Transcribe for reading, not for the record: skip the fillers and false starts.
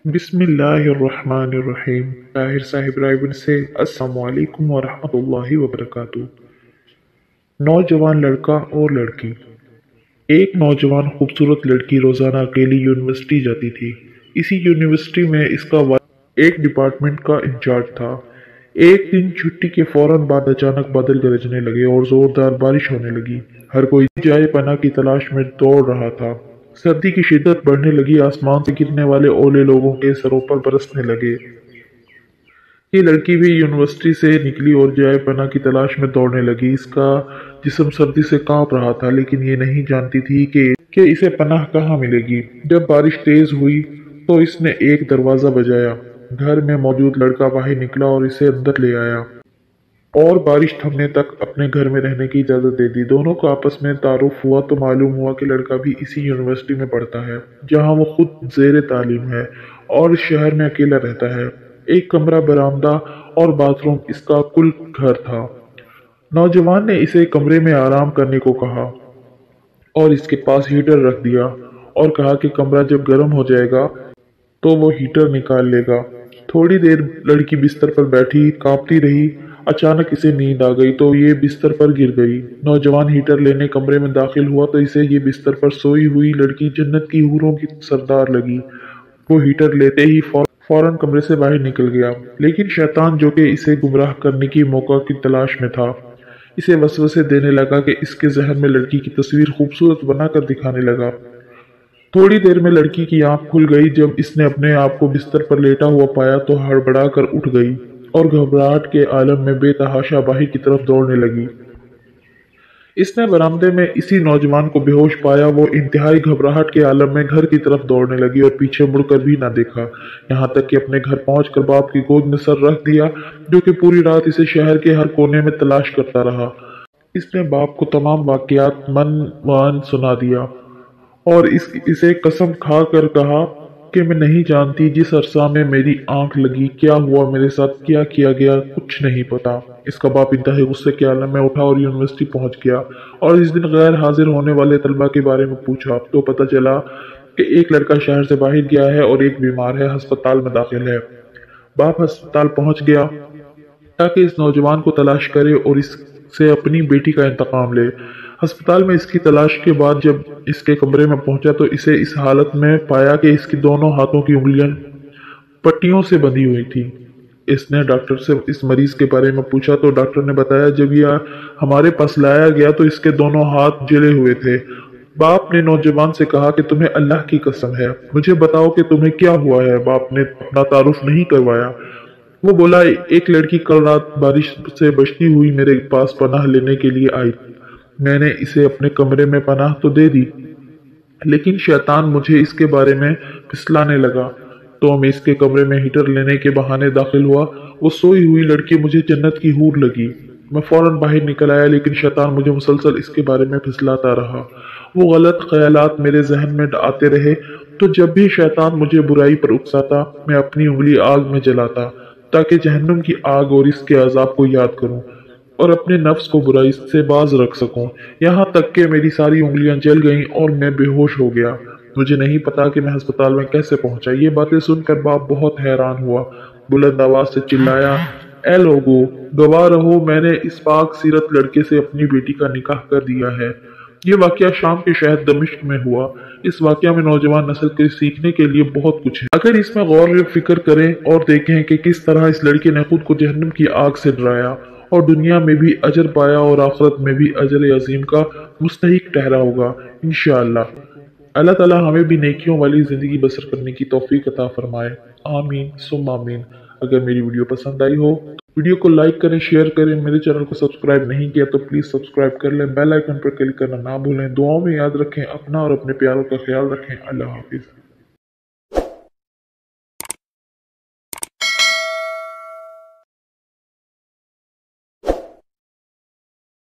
بسم اللہ الرحمن الرحیم۔ طاہر صاحب رائے سے السلام علیکم ورحمۃ اللہ وبرکاتہ۔ نوجوان لڑکا اور لڑکی۔ ایک نوجوان خوبصورت لڑکی روزانہ اکیلی یونیورسٹی جاتی تھی۔ اسی یونیورسٹی میں اس کا والد ایک ڈپارٹمنٹ کا انچارج تھا۔ ایک دن چھٹی کے فوراً بعد اچانک بادل گرجنے لگے اور زوردار بارش ہونے لگی۔ ہر کوئی جائے پناہ کی تلاش میں دوڑ رہا تھا۔ سردی کی شدت بڑھنے لگی، آسمان سے گرنے والے اولے لوگوں کے سروں پر برسنے لگے۔ یہ لڑکی بھی یونیورسٹی سے نکلی اور جائے پناہ کی تلاش میں دوڑنے لگی۔ اس کا جسم سردی سے کانپ رہا تھا، لیکن یہ نہیں جانتی تھی کہ اسے پناہ کہاں ملے گی۔ جب بارش تیز ہوئی تو اس نے ایک دروازہ بجایا۔ گھر میں موجود لڑکا باہر نکلا اور اسے اندر لے آیا اور بارش تھمنے تک اپنے گھر میں رہنے کی اجازت دے دی۔ دونوں کا آپس میں تعارف ہوا تو معلوم ہوا کہ لڑکا بھی اسی یونیورسٹی میں پڑھتا ہے جہاں وہ خود زیر تعلیم ہے اور اس شہر میں اکیلا رہتا ہے۔ ایک کمرہ، برآمدہ اور باتھ روم اس کا کل گھر تھا۔ نوجوان نے اسے کمرے میں آرام کرنے کو کہا اور اس کے پاس ہیٹر رکھ دیا اور کہا کہ کمرہ جب گرم ہو جائے گا تو وہ ہیٹر نکال لے گا۔ تھوڑی دیر لڑکی بستر پر بیٹھی کانپتی رہی۔ اچانک اسے نیند آ گئی تو یہ بستر پر گر گئی۔ نوجوان ہیٹر لینے کمرے میں داخل ہوا تو اسے یہ بستر پر سوئی ہوئی لڑکی جنت کی حوروں کی سردار لگی۔ وہ ہیٹر لیتے ہی فوراً کمرے سے باہر نکل گیا، لیکن شیطان جو کہ اسے گمراہ کرنے کی موقع کی تلاش میں تھا، اسے وسوسے دینے لگا کہ اس کے ذہن میں لڑکی کی تصویر خوبصورت بنا کر دکھانے لگا۔ تھوڑی دیر میں لڑکی کی آنکھ کھل گئی۔ جب اس نے اپنے آپ کو بستر پر لیٹا ہوا پایا تو ہڑبڑا کر اٹھ گئی اور گھبراہٹ کے عالم میں بے تحاشا باہر کی طرف دوڑنے لگی۔ اس نے برآمدے میں اسی نوجوان کو بے ہوش پایا۔ وہ انتہائی گھبراہٹ کے عالم میں گھر کی طرف دوڑنے لگی اور پیچھے مڑ کر بھی نہ دیکھا، یہاں تک کہ اپنے گھر پہنچ کر باپ کی گود میں سر رکھ دیا، جو کہ پوری رات اسے شہر کے ہر کونے میں تلاش کرتا رہا۔ اس نے باپ کو تمام واقعات من وان سنا دیا اور اسے قسم کھا کر کہا کہ میں نہیں جانتی جس عرصہ میں میری آنکھ لگی، کیا ہوا میرے ساتھ، کیا کیا گیا، کچھ نہیں پتا۔ اس کا باپ انتہائی غصے کے عالم میں اٹھا اور یونیورسٹی پہنچ گیا اور اس دن غیر حاضر ہونے والے طلبہ کے بارے میں پوچھا تو پتا چلا کہ ایک لڑکا شہر سے باہر گیا ہے اور ایک بیمار ہے، ہسپتال میں داخل ہے۔ باپ ہسپتال پہنچ گیا تاکہ اس نوجوان کو تلاش کرے اور اس سے اپنی بیٹی کا انتقام لے۔ ہسپتال میں اس کی تلاش کے بعد جب اس کے کمرے میں پہنچا تو اسے اس حالت میں پایا کہ اس کی دونوں ہاتھوں کی انگلیاں پٹیوں سے بندھی ہوئی تھی۔ اس نے ڈاکٹر سے اس مریض کے بارے میں پوچھا تو ڈاکٹر نے بتایا جب یہ ہمارے پاس لایا گیا تو اس کے دونوں ہاتھ جلے ہوئے تھے۔ باپ نے نوجوان سے کہا کہ تمہیں اللہ کی قسم ہے، مجھے بتاؤ کہ تمہیں کیا ہوا ہے۔ باپ نے اپنا تعارف نہیں کروایا۔ وہ بولا ایک لڑکی کل رات بارش سے بچتی ہوئی میرے پاس پناہ لینے کے لیے آئی، میں نے اسے اپنے کمرے میں پناہ تو دے دی، لیکن شیطان مجھے اس کے بارے میں پھسلانے لگا تو میں اس کے کمرے میں ہیٹر لینے کے بہانے داخل ہوا۔ وہ سوئی ہوئی لڑکی مجھے جنت کی حور لگی۔ میں فوراً باہر نکل آیا، لیکن شیطان مجھے مسلسل اس کے بارے میں پھسلاتا رہا۔ وہ غلط خیالات میرے ذہن میں آتے رہے تو جب بھی شیطان مجھے برائی پر اکساتا میں اپنی انگلی آگ میں جلاتا تاکہ جہنم کی آگ اور اس کے عذاب کو یاد کروں اور اپنے نفس کو برائی سے باز رکھ سکوں، یہاں تک کہ میری ساری انگلیاں جل گئیں اور میں بے ہوش ہو گیا۔ مجھے نہیں پتا کہ میں ہسپتال میں کیسے پہنچا۔ یہ باتیں سن کر باپ بہت حیران ہوا، بلند آواز سے چلایا، اے لوگو، گواہ رہو، میں نے اس پاک سیرت لڑکے سے اپنی بیٹی کا نکاح کر دیا ہے۔ یہ واقعہ شام کے شہر دمشق میں ہوا۔ اس واقعہ میں نوجوان نسل کے سیکھنے کے لیے بہت کچھ ہے۔ اگر اس میں غور و فکر کریں اور دیکھیں کہ کس طرح اس لڑکے نے خود کو جہنم کی آگ سے ڈرایا اور دنیا میں بھی اجر پایا اور آخرت میں بھی اجر عظیم کا مستحق ٹھہرا ہوگا انشاءاللہ۔ اللہ تعالی ہمیں بھی نیکیوں والی زندگی بسر کرنے کی توفیق عطا فرمائے، آمین ثم آمین۔ اگر میری ویڈیو پسند آئی ہو تو ویڈیو کو لائک کریں، شیئر کریں، میرے چینل کو سبسکرائب نہیں کیا تو پلیز سبسکرائب کر لیں، بیل آئیکن پر کلک کرنا نہ بھولیں۔ دعاؤں میں یاد رکھیں، اپنا اور اپنے پیاروں کا خیال رکھیں۔ اللہ حافظ۔